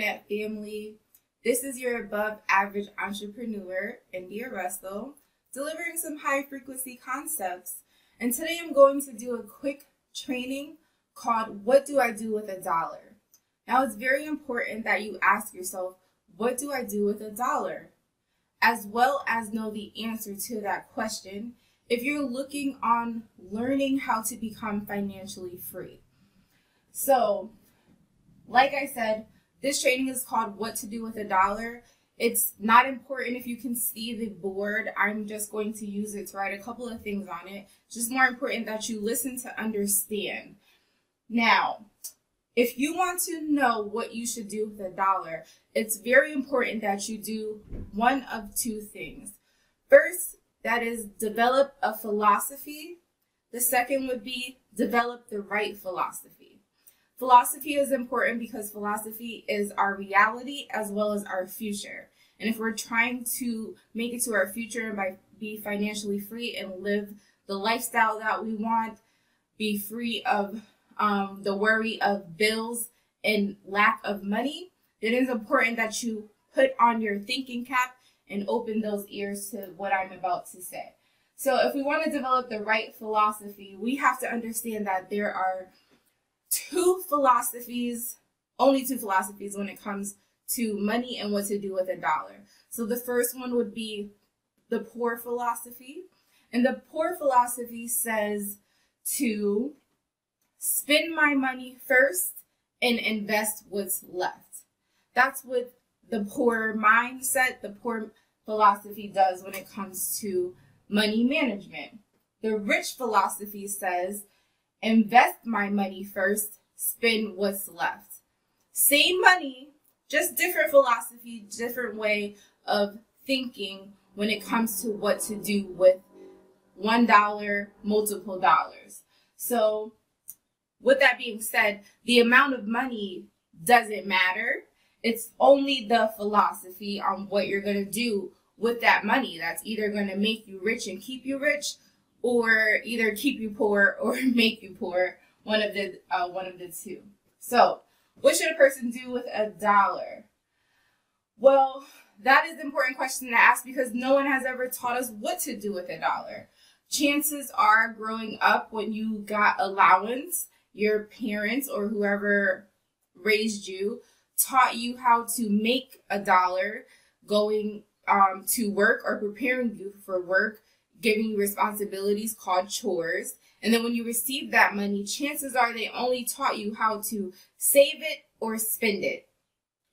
Plant family. This is your above average entrepreneur, India Russell, delivering some high frequency concepts. And today I'm going to do a quick training called What Do I Do with a Dollar? Now it's very important that you ask yourself, what do I do with a dollar? As well as know the answer to that question if you're looking on learning how to become financially free. So, like I said, this training is called What to Do with a Dollar. It's not important if you can see the board. I'm just going to use it to write a couple of things on it. It's just more important that you listen to understand. Now, if you want to know what you should do with a dollar, it's very important that you do one of two things. First, that is develop a philosophy. The second would be develop the right philosophy. Philosophy is important because philosophy is our reality as well as our future. And if we're trying to make it to our future and be financially free and live the lifestyle that we want, be free of the worry of bills and lack of money, it is important that you put on your thinking cap and open those ears to what I'm about to say. So if we want to develop the right philosophy, we have to understand that there are only two philosophies when it comes to money and what to do with a dollar. So the first one would be the poor philosophy. And the poor philosophy says to spend my money first and invest what's left. That's what the poor mindset, the poor philosophy does when it comes to money management. The rich philosophy says, invest my money first, spend what's left. Same money, just different philosophy, different way of thinking when it comes to what to do with $1, multiple dollars. So with that being said, the amount of money doesn't matter. It's only the philosophy on what you're going to do with that money that's either going to make you rich and keep you rich, or either keep you poor or make you poor, one of the two. So, what should a person do with a dollar? Well, that is an important question to ask because no one has ever taught us what to do with a dollar. Chances are, growing up, when you got allowance, your parents or whoever raised you taught you how to make a dollar going to work or preparing you for work, giving you responsibilities called chores. And then when you receive that money, chances are they only taught you how to save it or spend it.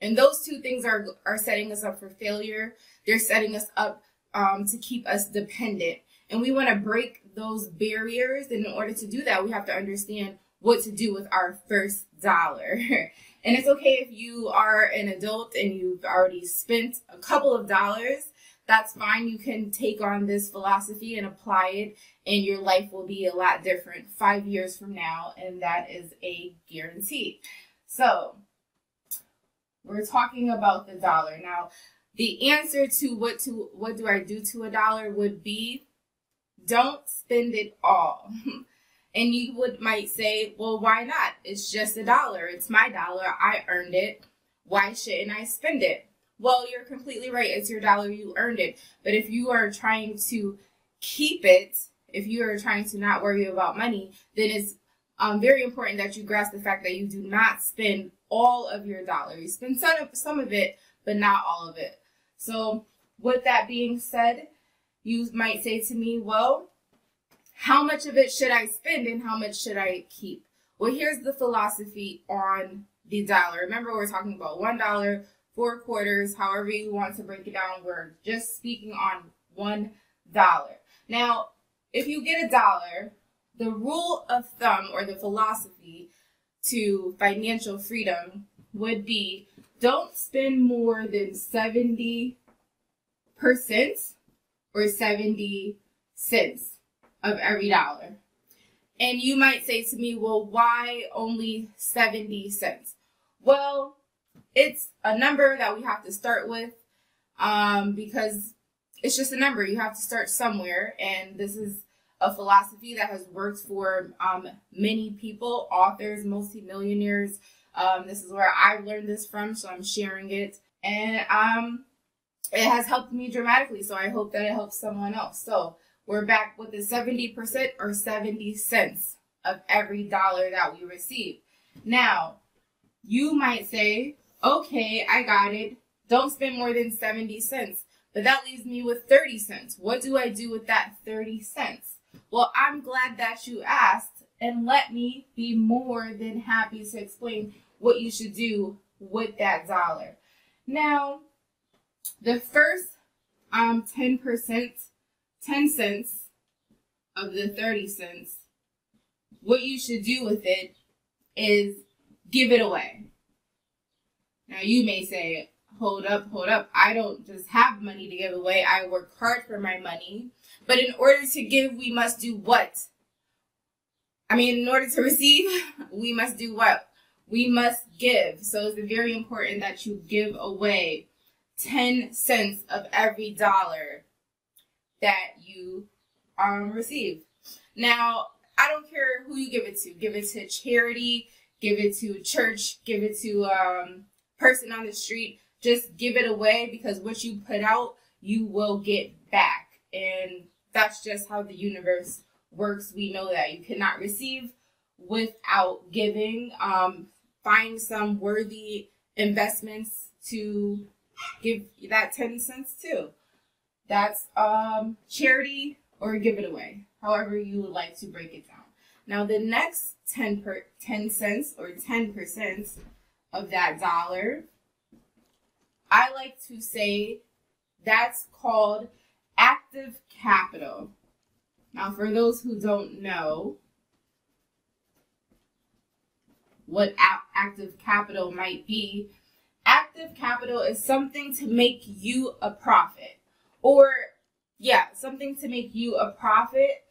And those two things are setting us up for failure. They're setting us up to keep us dependent. And we want to break those barriers. And in order to do that, we have to understand what to do with our first dollar. And it's okay if you are an adult and you've already spent a couple of dollars. That's fine. You can take on this philosophy and apply it, and your life will be a lot different 5 years from now, and that is a guarantee. So we're talking about the dollar. Now, the answer to what do I do to a dollar would be, don't spend it all. And you might say, well, why not? It's just $1. It's my dollar. I earned it. Why shouldn't I spend it? Well, you're completely right. It's your dollar. You earned it. But if you are trying to keep it, if you are trying to not worry about money, then it's very important that you grasp the fact that you do not spend all of your dollar. You spend some of it, but not all of it. So with that being said, you might say to me, well, how much of it should I spend and how much should I keep? Well, here's the philosophy on the dollar. Remember, we're talking about $1, 4 quarters, however you want to break it down. We're just speaking on $1. Now, if you get $1, the rule of thumb or the philosophy to financial freedom would be don't spend more than 70% or 70 cents of every dollar. And you might say to me, well, why only 70 cents? Well, it's a number that we have to start with because it's just a number. You have to start somewhere. And this is a philosophy that has worked for many people, authors, multimillionaires, This is where I learned this from, so I'm sharing it. And it has helped me dramatically, so I hope that it helps someone else. So we're back with the 70% or 70 cents of every dollar that we receive. Now, you might say, okay, I got it. Don't spend more than 70 cents. But that leaves me with 30 cents. What do I do with that 30 cents? Well, I'm glad that you asked, and let me be more than happy to explain what you should do with that dollar. Now, the first 10%, 10 cents of the 30 cents, what you should do with it is give it away. Now, you may say, hold up. I don't just have money to give away. I work hard for my money. But in order to give, we must do what? In order to receive, we must do what? We must give. So it's very important that you give away 10 cents of every dollar that you receive. Now, I don't care who you give it to. Give it to charity, give it to church, give it to person on the street. Just give it away, because what you put out, you will get back. And that's just how the universe works. We know that you cannot receive without giving. Find some worthy investments to give that 10 cents to. That's charity or give it away, however you would like to break it down. Now, the next 10 cents or 10% of that dollar, I like to say that's called active capital. Now, for those who don't know what active capital might be, active capital is something to make you a profit. Something to make you a profit.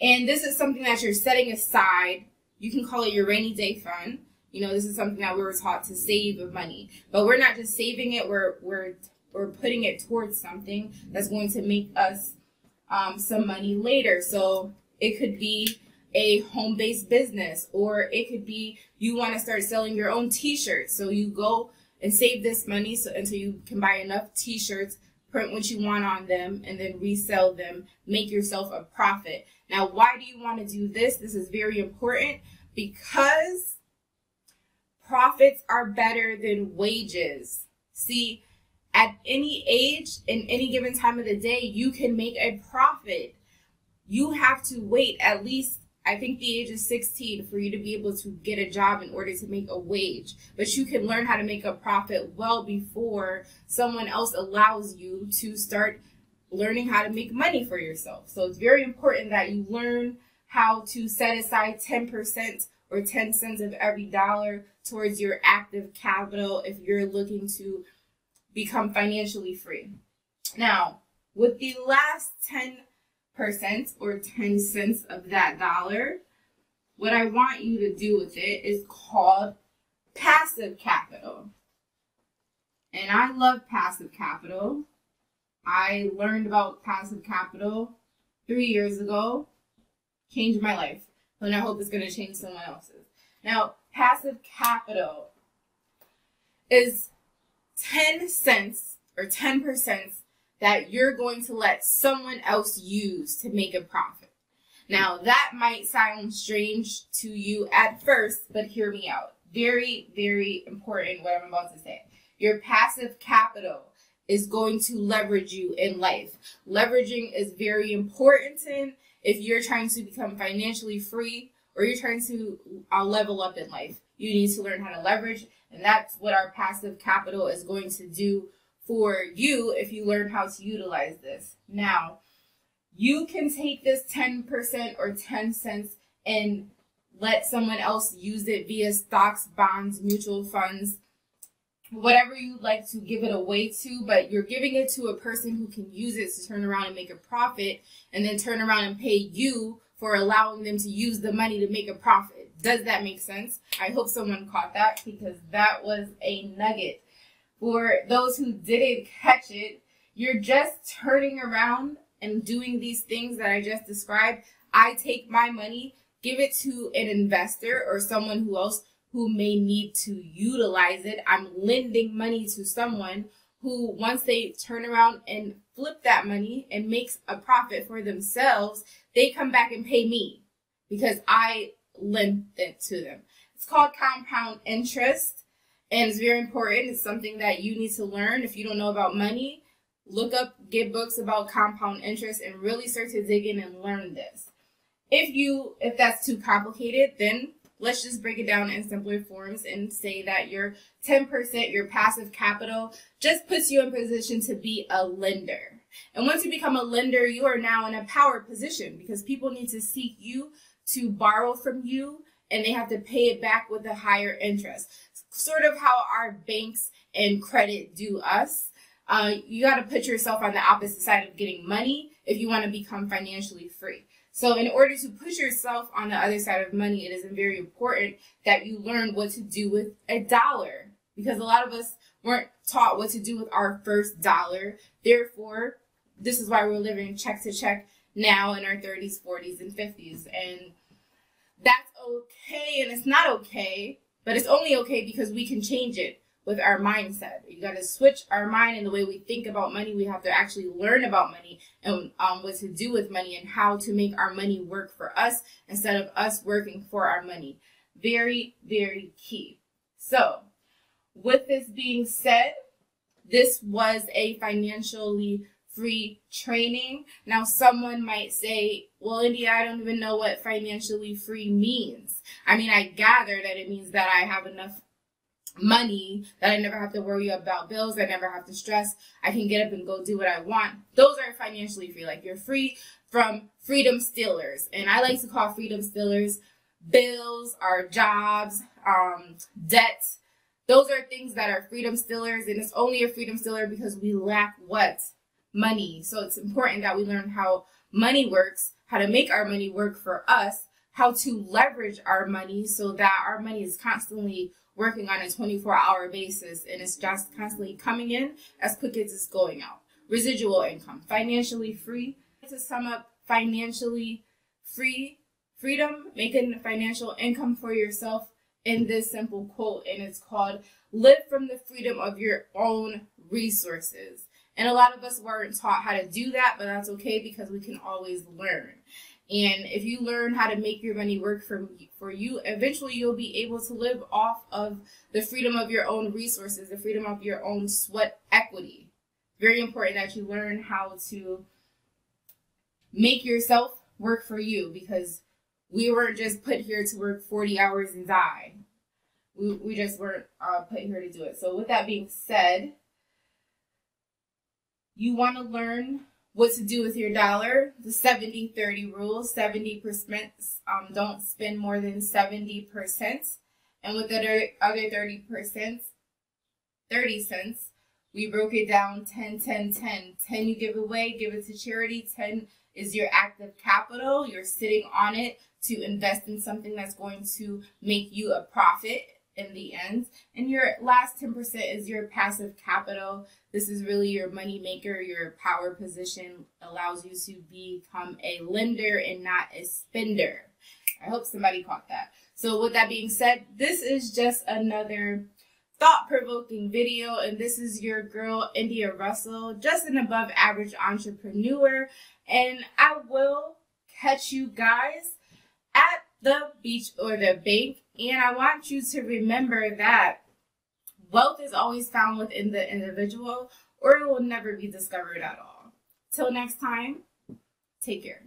And this is something that you're setting aside. You can call it your rainy day fund. This is something that we were taught to save money. But we're not just saving it, we're putting it towards something that's going to make us some money later. So it could be a home-based business, or it could be you want to start selling your own t-shirts. So you go and save this money until you can buy enough t-shirts, print what you want on them, and then resell them, make yourself a profit. Now, why do you want to do this? This is very important because profits are better than wages. See, at any age, in any given time of the day, you can make a profit. You have to wait at least, I think, the age of 16 for you to be able to get a job in order to make a wage. But you can learn how to make a profit well before someone else allows you to start learning how to make money for yourself. So it's very important that you learn how to set aside 10% or 10 cents of every dollar towards your active capital if you're looking to become financially free. Now, with the last 10% or 10 cents of that dollar, what I want you to do with it is called passive capital. And I love passive capital. I learned about passive capital 3 years ago. Changed my life. And I hope it's going to change someone else's. Now, passive capital is 10 cents or 10% that you're going to let someone else use to make a profit. Now, that might sound strange to you at first, but hear me out. Very, very important what I'm about to say. Your passive capital is going to leverage you in life. Leveraging is very important if you're trying to become financially free or you're trying to level up in life. You need to learn how to leverage, and that's what our passive capital is going to do for you if you learn how to utilize this. Now, you can take this 10% or 10 cents and let someone else use it via stocks, bonds, mutual funds, whatever you'd like to give it away to, but you're giving it to a person who can use it to turn around and make a profit and then turn around and pay you for allowing them to use the money to make a profit. Does that make sense? I hope someone caught that, because that was a nugget. For those who didn't catch it, you're just turning around and doing these things that I just described. I take my money, give it to an investor or someone who may need to utilize it. I'm lending money to someone who, once they turn around and flip that money and makes a profit for themselves, they come back and pay me because I lent it to them. It's called compound interest, and it's very important. It's something that you need to learn. If you don't know about money, look up, get books about compound interest and really start to dig in and learn this. If that's too complicated, then let's just break it down in simpler forms and say that your 10%, your passive capital, just puts you in position to be a lender. And once you become a lender, you are now in a power position because people need to seek you to borrow from you, and they have to pay it back with a higher interest. Sort of how our banks and credit do us. You got to put yourself on the opposite side of getting money if you want to become financially free. So in order to put yourself on the other side of money, it is very important that you learn what to do with a dollar, because a lot of us weren't taught what to do with our first dollar. Therefore, this is why we're living check to check now in our 30s, 40s, and 50s. And that's okay, and it's not okay, but it's only okay because we can change it with our mindset. You got to switch our mind in the way we think about money. We have to actually learn about money and what to do with money and how to make our money work for us instead of us working for our money. Very, very key. So, with this being said, this was a financially free training. Now, someone might say, well, India, I don't even know what financially free means. I mean, I gather that it means that I have enough money that I never have to worry about bills. I never have to stress. I can get up and go do what I want. Those are financially free. Like, you're free from freedom stealers. And I like to call freedom stealers bills, our jobs, debt. Those are things that are freedom stealers. And it's only a freedom stealer because we lack what? Money. So it's important that we learn how money works, how to make our money work for us, how to leverage our money so that our money is constantly working on a 24-hour basis and it's just constantly coming in as quick as it's going out. Residual income, financially free. To sum up, financially free, freedom, making financial income for yourself in this simple quote, and it's called live from the freedom of your own resources. And a lot of us weren't taught how to do that, but that's okay because we can always learn. And if you learn how to make your money work for you, eventually you'll be able to live off of the freedom of your own resources, the freedom of your own sweat equity. Very important that you learn how to make yourself work for you, because we weren't just put here to work 40 hours and die. We just weren't put here to do it. So with that being said, you want to learn what to do with your dollar, the 70-30 rule. 70% don't spend more than 70%. And with the other 30%, 30 cents, we broke it down 10, 10, 10. 10 you give away, give it to charity. 10 is your active capital. You're sitting on it to invest in something that's going to make you a profit in the end. And your last 10% is your passive capital. This is really your money maker. Your power position allows you to become a lender and not a spender. I hope somebody caught that. So with that being said, this is just another thought-provoking video, and this is your girl India Russell, just an above average entrepreneur, and I will catch you guys at the beach or the bank. And I want you to remember that wealth is always found within the individual, or it will never be discovered at all. Till next time, take care.